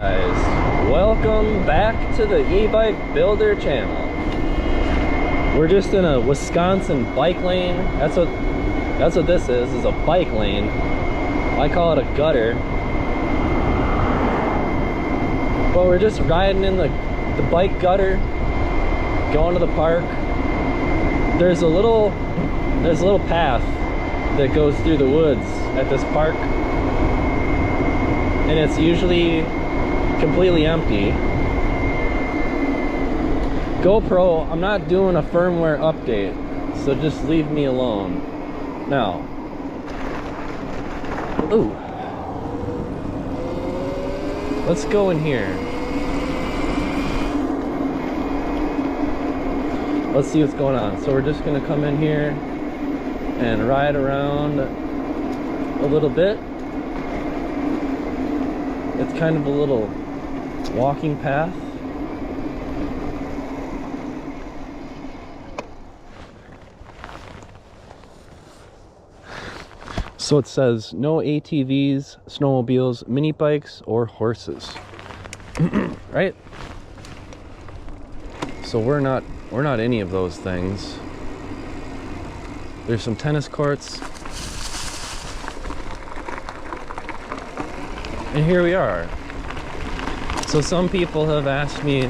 Guys, welcome back to the e-bike builder channel. We're just in a Wisconsin bike lane. That's what this is a bike lane. I call it a gutter. But we're just riding in the bike gutter, going to the park. There's a little path that goes through the woods at this park, and it's usually completely empty. GoPro, I'm not doing a firmware update, so just leave me alone. Now, ooh, let's go in here. Let's see what's going on. So we're just gonna come in here and ride around a little bit. It's kind of a little walking path. So it says no ATVs, snowmobiles, mini bikes, or horses. Right? So we're not any of those things. There's some tennis courts. And here we are. So some people have asked me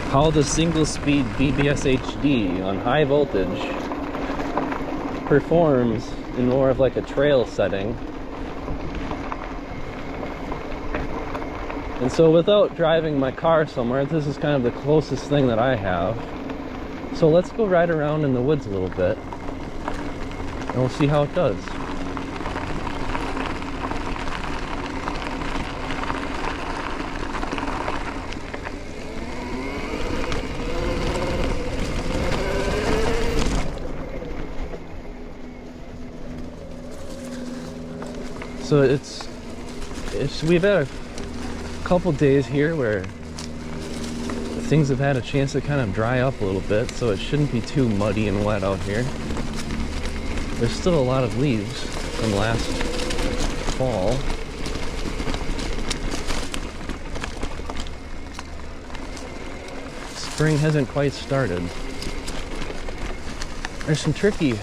how the single speed BBSHD on high voltage performs in more of like a trail setting. And so without driving my car somewhere, this is kind of the closest thing that I have. So let's go ride around in the woods a little bit and we'll see how it does. So we've had a couple days here where things have had a chance to kind of dry up a little bit, so it shouldn't be too muddy and wet out here. There's still a lot of leaves from last fall. Spring hasn't quite started. There's some tricky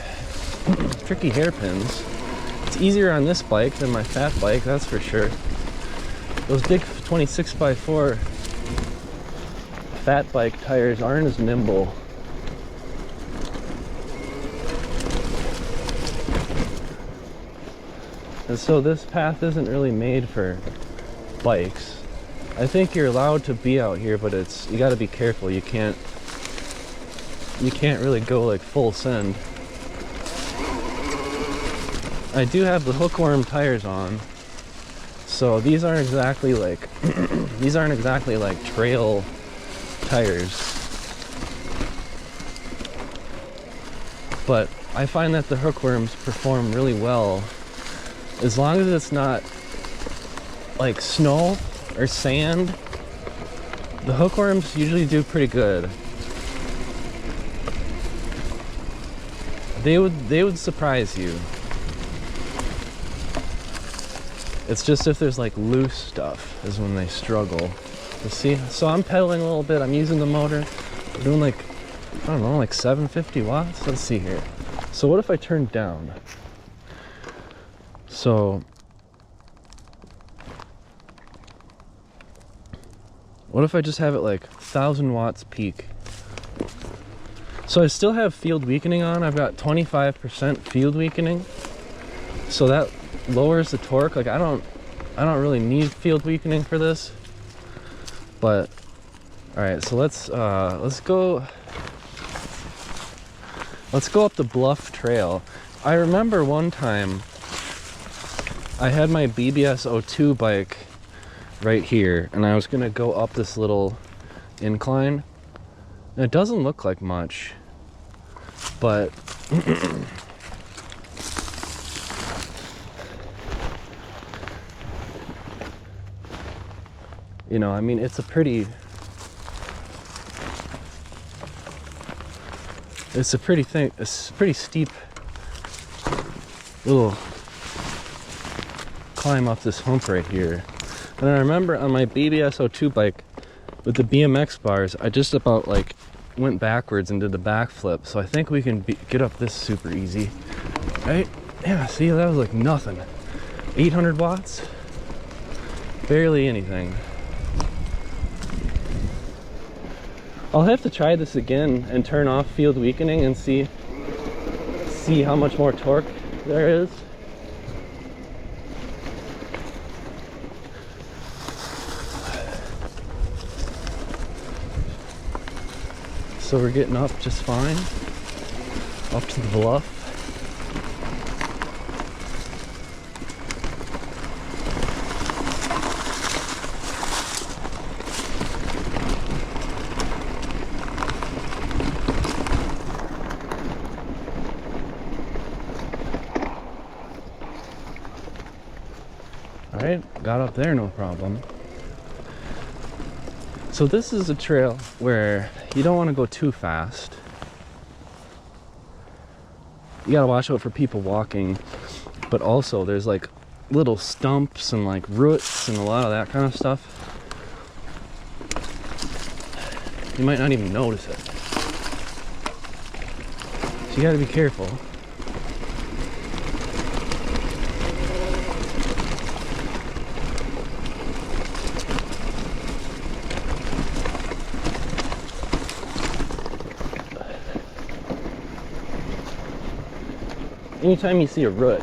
hairpins. It's easier on this bike than my fat bike, that's for sure. Those big 26x4 fat bike tires aren't as nimble. And so this path isn't really made for bikes. I think you're allowed to be out here, but you gotta be careful. You can't really go like full send. I do have the Hookworm tires on, so these aren't exactly like trail tires, but I find that the Hookworms perform really well as long as it's not like snow or sand. The Hookworms usually do pretty good. They would surprise you. It's just if there's like loose stuff is when they struggle. You see? So I'm pedaling a little bit. I'm using the motor. I'm doing like, I don't know, like 750 watts. Let's see here. So what if I turn down? So what if I just have it like 1,000 watts peak? So I still have field weakening on. I've got 25% field weakening. So that lowers the torque. Like I don't really need field weakening for this, but all right, so let's go up the bluff trail. I remember one time I had my BBSO2 bike right here and I was gonna go up this little incline, and it doesn't look like much, but you know, I mean, it's a pretty steep little climb up this hump right here. And I remember on my BBSO2 bike with the BMX bars, I just about like went backwards and did the backflip. So I think we can get up this super easy, right? Yeah, see, that was like nothing. 800 watts, barely anything. I'll have to try this again and turn off field weakening and see how much more torque there is. So we're getting up just fine, up to the bluff. All right, got up there, no problem. So this is a trail where you don't want to go too fast. You gotta watch out for people walking, but also there's like little stumps and like roots and a lot of that kind of stuff. You might not even notice it. So you gotta be careful. Anytime you see a root,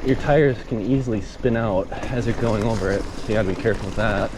your tires can easily spin out as you're going over it, so you gotta be careful with that.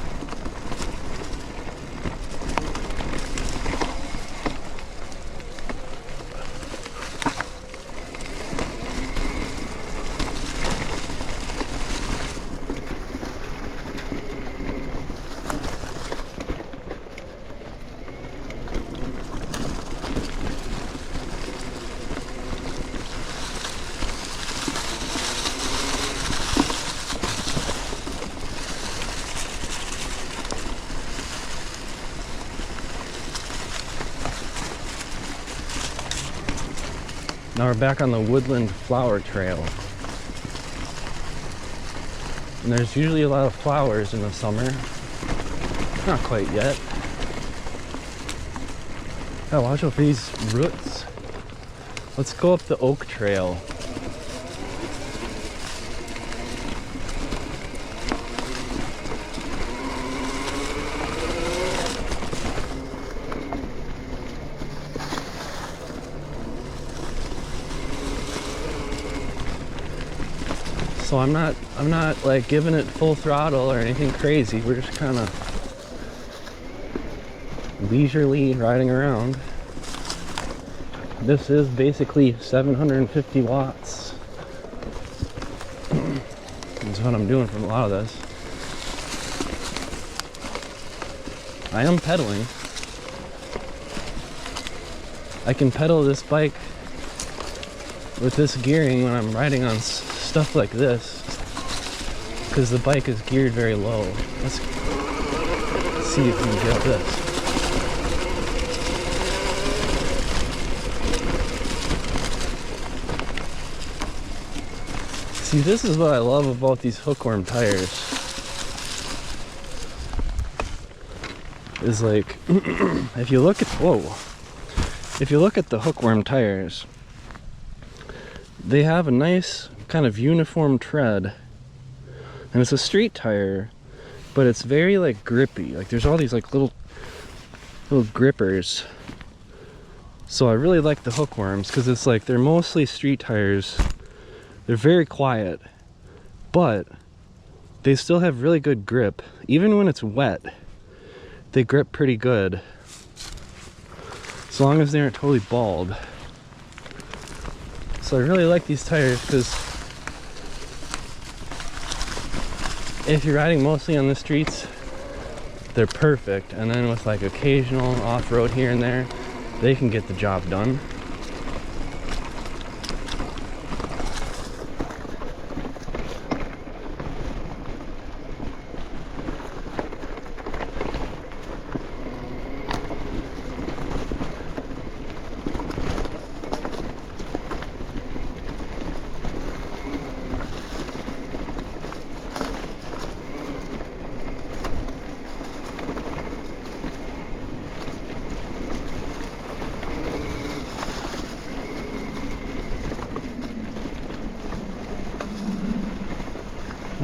Now we're back on the woodland flower trail. And there's usually a lot of flowers in the summer. Not quite yet. Gotta watch out for these roots. Let's go up the oak trail. So I'm not like giving it full throttle or anything crazy. We're just kind of leisurely riding around. This is basically 750 watts. That's what I'm doing for a lot of this. I am pedaling. I can pedal this bike with this gearing when I'm riding on stuff like this, because the bike is geared very low. Let's see if we can get this. See, this is what I love about these Hookworm tires. Is like, if you look at the Hookworm tires, they have a nice kind of uniform tread, and it's a street tire, but it's very like grippy. Like there's all these like little grippers. So I really like the Hookworms because it's like they're mostly street tires. They're very quiet, but they still have really good grip. Even when it's wet, they grip pretty good, as long as they aren't totally bald. So I really like these tires because if you're riding mostly on the streets, they're perfect. And then with like occasional off-road here and there, they can get the job done.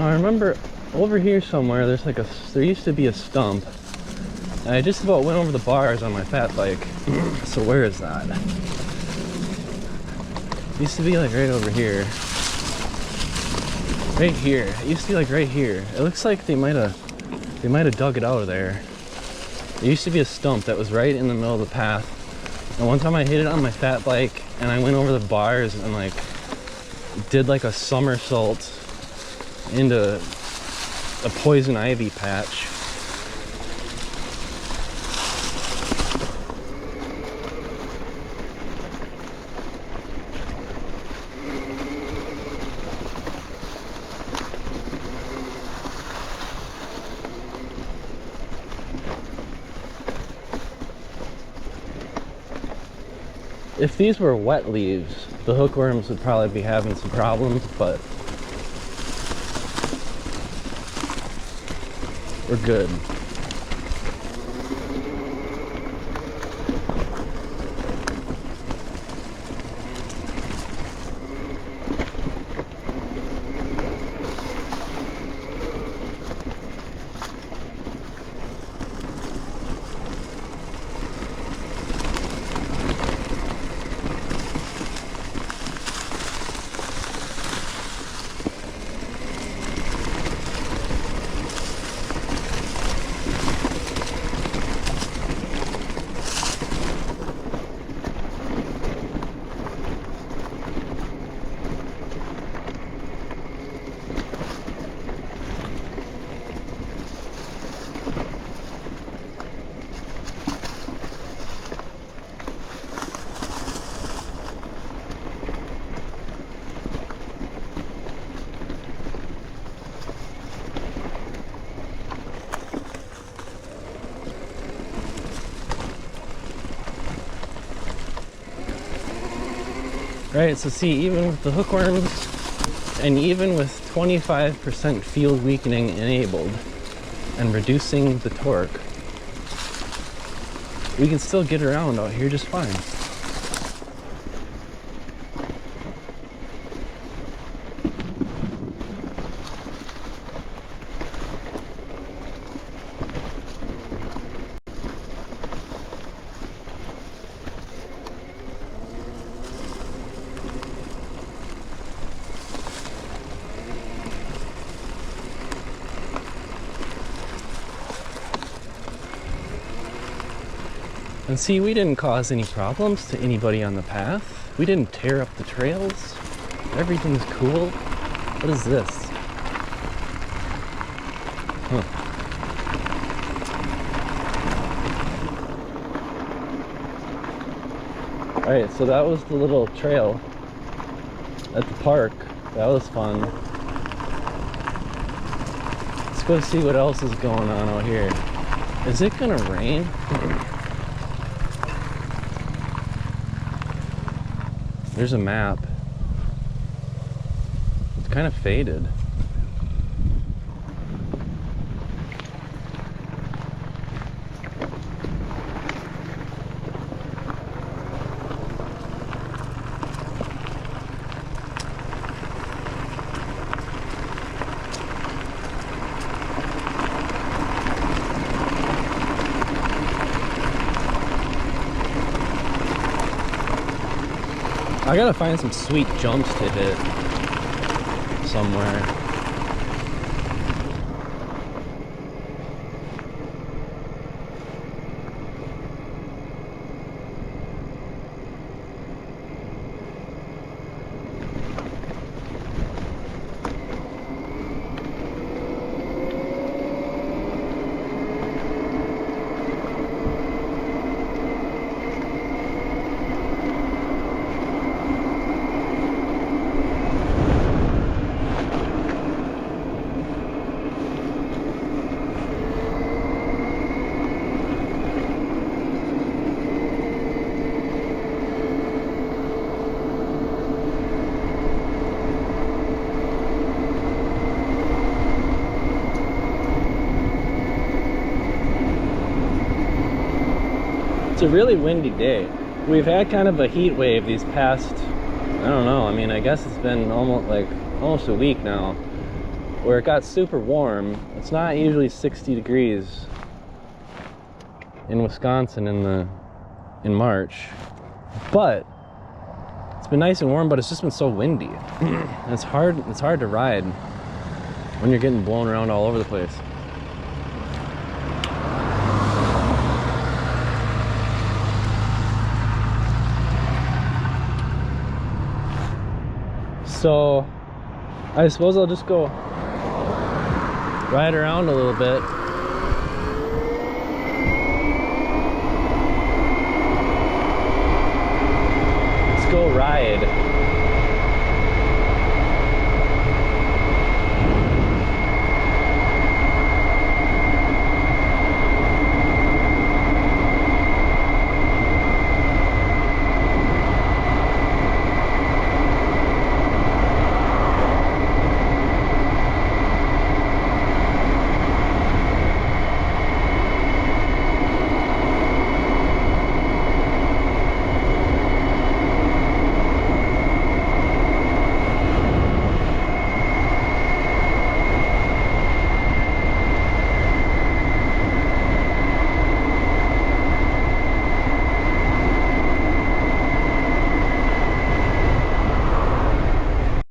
Now I remember over here somewhere there used to be a stump. And I just about went over the bars on my fat bike. So where is that? It used to be like right over here. Right here. It used to be like right here. It looks like they might have dug it out of there. There used to be a stump that was right in the middle of the path. And one time I hit it on my fat bike and I went over the bars and like did like a somersault into a poison ivy patch. If these were wet leaves, the hookworms would probably be having some problems, but we're good. Right, so see, even with the hookworms, and even with 25% field weakening enabled, and reducing the torque, we can still get around out here just fine. And see, we didn't cause any problems to anybody on the path. We didn't tear up the trails. Everything's cool. What is this? Huh. Alright, so that was the little trail at the park. That was fun. Let's go see what else is going on out here. Is it gonna rain? There's a map. It's kind of faded. I gotta find some sweet jumps to hit somewhere. It's a really windy day. We've had kind of a heat wave these past, I don't know, I mean, I guess it's been almost a week now. where it got super warm. It's not usually 60 degrees in Wisconsin in March, but it's been nice and warm, but it's just been so windy. It's hard to ride when you're getting blown around all over the place. So I suppose I'll just go ride around a little bit. Let's go ride.